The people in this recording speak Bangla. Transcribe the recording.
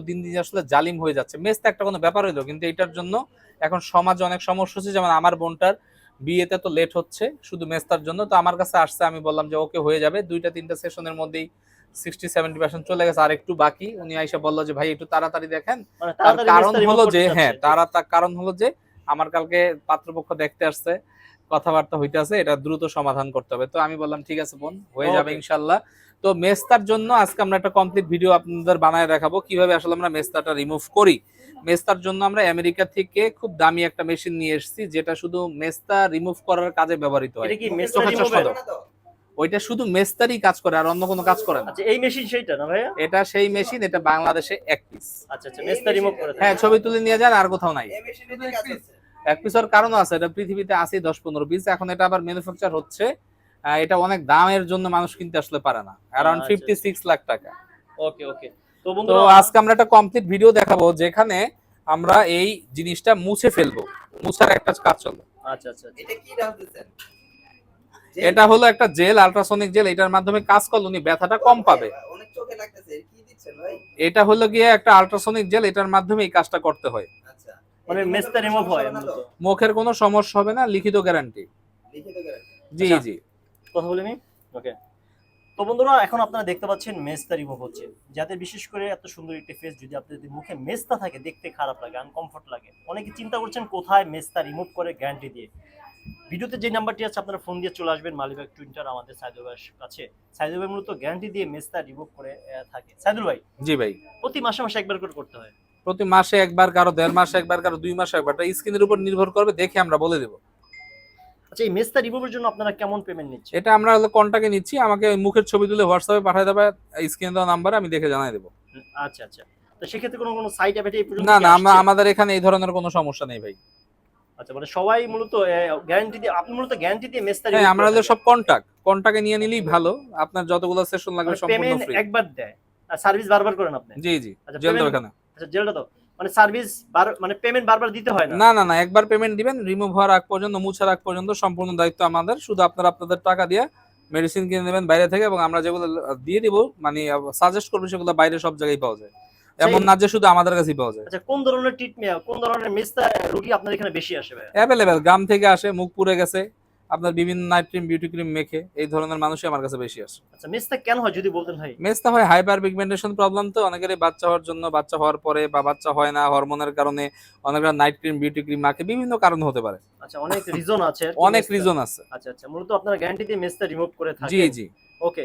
দিন দিন আসলে জালিম হয়ে যাচ্ছে। মেস্তা একটা কোনো ব্যাপার হইলো, কিন্তু এটার জন্য এখন সমাজে অনেক সমস্যা হচ্ছে। যেমন আমার বোনটার বিয়েতে তো লেট হচ্ছে শুধু মেস্তার জন্য, তো আমার কাছে আসছে, আমি বললাম যে ওকে হয়ে যাবে, 2-3টা সেশনের মধ্যেই 60-70% চলে গেছে, আর একটু বাকি। উনি আইসা বললো যে ভাই একটু তাড়াতাড়ি দেখেন। মানে তার তাড়াতাড়ি কারণ মেসটা রিমুভ হলো করতে যে, চাচ্ছে। তার কারণ হলো যে আমার কালকে পাত্রপক্ষ দেখতে আসছে, কথাবার্তা হইতে আছে, এটা দ্রুত সমাধান করতে হবে। তো আমি বললাম ঠিক আছে বোন, হয়ে যাবে ওকে ইনশাল্লাহ। তো মেস্তার জন্য আজকে আমরা একটা কমপ্লিট ভিডিও আপনাদের বানায় দেখাবো কিভাবে আসলে আমরা মেস্তাটা রিমুভ করি। মেস্তার জন্য আমরা আমেরিকা থেকে খুব দামি একটা মেশিন নিয়ে এসেছি, যেটা শুধু মেস্তা রিমুভ করার কাজে ব্যবহৃত হয়। এটা কি মেসটা চোখের চশমা রিমুভের? দাও। ওইটা শুধু মেস্তারই কাজ করে, আর অন্য কোনো কাজ করে না। আচ্ছা এই মেশিন সেইটা না ভাইয়া? এটা সেই মেশিন, এটা বাংলাদেশে এক পিস। আচ্ছা আচ্ছা মেসটা রিমুভ করে হ্যাঁ, থাকে। ছবি তুলে নিয়ে যান, আর কোথাও নাই। এক পিসের কারণ আছে, এটা পৃথিবীতে আছে 10-15 পিস, এখন এটা আবার ম্যানুফ্যাকচার হচ্ছে। এটা অনেক দামের জন্য মানুষ কিনতে আসলে পারে না, অ্যারাউন্ড আচ্ছা 56 লাখ টাকা। ওকে ওকে। তো তো বন্ধুরা আজকে আমরা একটা কমপ্লিট ভিডিও দেখাবো যেখানে আমরা এই জিনিসটা মুছে ফেলবো, মুছার একটা কাজ চলবে। আচ্ছা আচ্ছা আচ্ছা। এটা কি ঢালতেছেন? এটা হলো একটা জেল, আল্ট্রাসনিক জেল, এটার মাধ্যমে কাজ করলে উনি ব্যথাটা কম পাবে। অনেক চোখে লাগতেছে, কি দিচ্ছেন ভাই? এটা হলো গিয়ে একটা আল্ট্রাসনিক জেল, এটার মাধ্যমে এই কাজটা করতে হয়। আচ্ছা, মানে এই মেসটা রিমুভ হয় সমস্যা হবে না মূলত? তো? মুখের কোনো সমস্যা হবে না, লিখিত গ্যারান্টি। লিখিত গ্যারান্টি। জি আচ্ছা। জি। কথা বলে নি। ওকে। তো বন্ধুরা এখন আপনারা দেখতে পাচ্ছেন মেসটা রিমুভ হচ্ছে। যাদের বিশেষ করে এত সুন্দর একটা ফেস, যদি আপনাদের মুখে মেসটা থাকে, দেখতে খারাপ লাগে, আনকমফর্ট লাগে, অনেকে চিন্তা করছেন কোথায় মেসটা রিমুভ করে গ্যারান্টি দিয়ে। ভিডিওতে যে নাম্বারটি আছে আপনারা ফোন দিয়ে চলে আসবেন মালিবাগ টুইন্টার আমাদের সাইদুল ভাইয়ের কাছে। সাইদুল ভাই মূলত গ্যারান্টি দিয়ে মেসটা রিমুভ করে থাকে। সাইদুল ভাই জি ভাই, প্রতি মাসে মাসে একবার করে করতে হয়? প্রতি মাসে একবার, কারো 1.5 মাসে একবার, কারো 2 মাসে একবার, এটা স্কিনের উপর নির্ভর করবে, দেখে আমরা বলে দেবো। আচ্ছা এই মেসটা রিমুভের জন্য আপনারা কেমন পেমেন্ট নিচ্ছেন? এটা আমরা হলো কন্টাক্টে নিচ্ছি, আমাকে ওই মুখের ছবি তুলে হোয়াটসঅ্যাপে পাঠিয়ে দেবে, স্ক্রিনে দেওয়া নাম্বারে, আমি দেখে জানাই দেবো। আচ্ছা আচ্ছা। তো সেক্ষেত্রে কোনো সাইড এফেক্ট এই পর্যন্ত না কি না, আসছে? আমাদের এখানে এই ধরনের কোনো সমস্যা নেই ভাই। আচ্ছা মানে সবাই মূলত গ্যারান্টি দিয়ে, আপনি মূলত গ্যারান্টি দিয়ে মেসটা হ্যাঁ, রিমুভ আমরা করে হলো থাকেন? সব কন্টাক্টে নিয়ে নিলেই ভালো, আপনার যতগুলো সেশন লাগবে মানে সম্পূর্ণ পেমেন্ট ফ্রি। একবার দেয় আর সার্ভিস বারবার করেন আপনি? জি জি, আচ্ছা জেল তো পেমেন্ট, এখানে। আচ্ছা জেলটা তো মানে সার্ভিস মানে পেমেন্ট বারবার দিতে হয় না? না না না, একবার পেমেন্ট দিবেন, রিমুভ হওয়ার আগ পর্যন্ত, মুছার আগ পর্যন্ত সম্পূর্ণ দায়িত্ব আমাদের। শুধু আপনারা আপনাদের টাকা দিয়ে মেডিসিন কিনে নেবেন বাইরে থেকে, এবং আমরা যেগুলো দিয়ে দিব, মানে সাজেস্ট করবো, সেগুলো বাইরে সব জায়গায় পাওয়া যায়, এমন না যে শুধু আমাদের কাছেই পাওয়া যায়। আচ্ছা কোন ধরনের ট্রিটমেন্ট, কোন ধরনের মেসটা রোগী আপনার এখানে বেশি আসে ভাই? অ্যাভেলেবেল, গ্রাম থেকে আসে, মুখ পুড়ে গেছে, আপনার বিভিন্ন নাইট ক্রিম, বিউটি ক্রিম মেখে, এই ধরনের মানুষই আমার কাছে বেশি আসে। আচ্ছা মেসটা কেন হয় যদি বলতেন ভাই? মেজটা হয় হাইপার পিগমেন্টেশন প্রবলেম, তো অনেকেরই বাচ্চা হওয়ার জন্য, বাচ্চা হওয়ার পরে, বা বাচ্চা হয় না হরমোনের কারণে, অনেকের নাইট ক্রিম, বিউটি ক্রিম মাখে, বিভিন্ন কারণ হতে পারে। আচ্ছা অনেক রিজন আছে অনেক রিজন আছে। আচ্ছা আচ্ছা মূলত আপনারা গ্যারান্টি দিয়ে মেসটা রিমুভ করে জি থাকেন। জি। ওকে।